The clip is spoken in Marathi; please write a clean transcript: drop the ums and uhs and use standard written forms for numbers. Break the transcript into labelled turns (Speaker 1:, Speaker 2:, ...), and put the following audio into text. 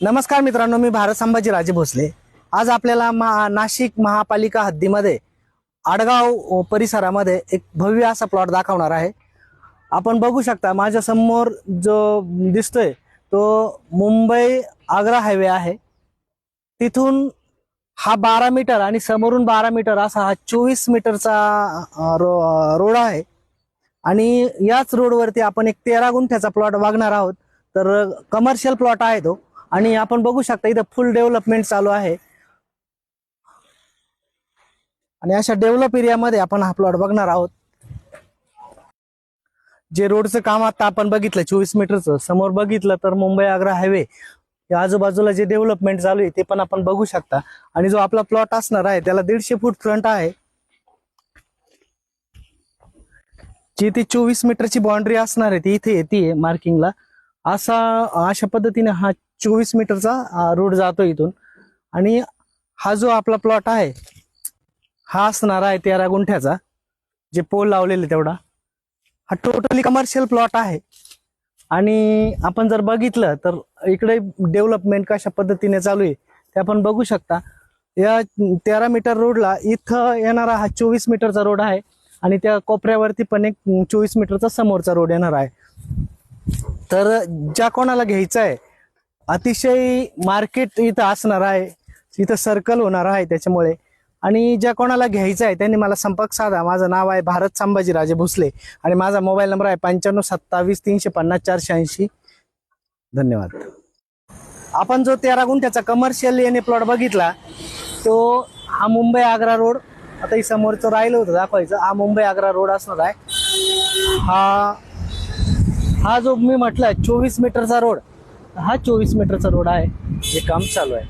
Speaker 1: नमस्कार मित्रांनो, मी भारत संभाजीराजे भोसले। आज आपल्याला नाशिक महापालिका हद्दीमध्ये आडगाव परिसरामध्ये एक भव्य असा प्लॉट दाखवणार आहे। आपण बघू शकता माझ्या समोर जो दिसतोय तो मुंबई आग्रा हायवे आहे। तिथून हा 12 मीटर आणि समोरून 12 मीटर असा हा 24 मीटरचा रोड आहे आणि याच रोडवरती आपण एक 13 गुंठ्याचा प्लॉट बघणार आहोत। तर कमर्शियल प्लॉट आहे तो आणि आपण बघू शकता इथं फुल डेव्हलपमेंट चालू आहे आणि अशा डेव्हलप एरियामध्ये आपण हा प्लॉट बघणार आहोत। जे रोडचं काम आता आपण बघितलं 24 मीटरचं, समोर बघितलं तर मुंबई आग्रा हायवे या आजूबाजूला जे डेव्हलपमेंट चालू आहे ते पण आपण बघू शकता। आणि जो आपला प्लॉट असणार आहे त्याला 150 फूट फ्रंट आहे, जी ती 24 मीटरची बाउंड्री असणार आहे ती इथे येते मार्किंगला। अशा पद्धतीने हा 24 मीटरचा रोड जातो इथून आणि हा जो आपला प्लॉट आहे हा असणार आहे 13 गुंठ्याचा, जे पोल लावलेले तेवढा। हा टोटली कमर्शियल प्लॉट आहे आणि आपण जर बघितलं तर इकडे डेव्हलपमेंट कशा पद्धतीने चालू आहे ते आपण बघू शकता। या 13 मीटर रोडला इथं येणारा हा 24 मीटरचा रोड आहे आणि त्या कोपऱ्यावरती पण एक 24 मीटरचा समोरचा रोड येणार आहे। तर ज्या कोणाला घ्यायचं आहे, अतिशय मार्केट इथं असणार आहे, इथं सर्कल होणार आहे त्याच्यामुळे, आणि ज्या कोणाला घ्यायचं आहे त्यांनी मला संपर्क साधा। माझं नाव आहे भारत संभाजीराजे भोसले आणि माझा मोबाईल नंबर आहे 9527 350 480। धन्यवाद। आपण जो 13 गुंठ्याचा कमर्शियल याने प्लॉट बघितला तो हा मुंबई आग्रा रोड, आता ही समोरचं राहिलं होतं दाखवायचं, हा मुंबई आग्रा रोड असणार आहे। हा जो मी म्हटलं 24 मीटरचा रोड, हा 24 मीटरचा रोड आहे, जे काम चालू आहे।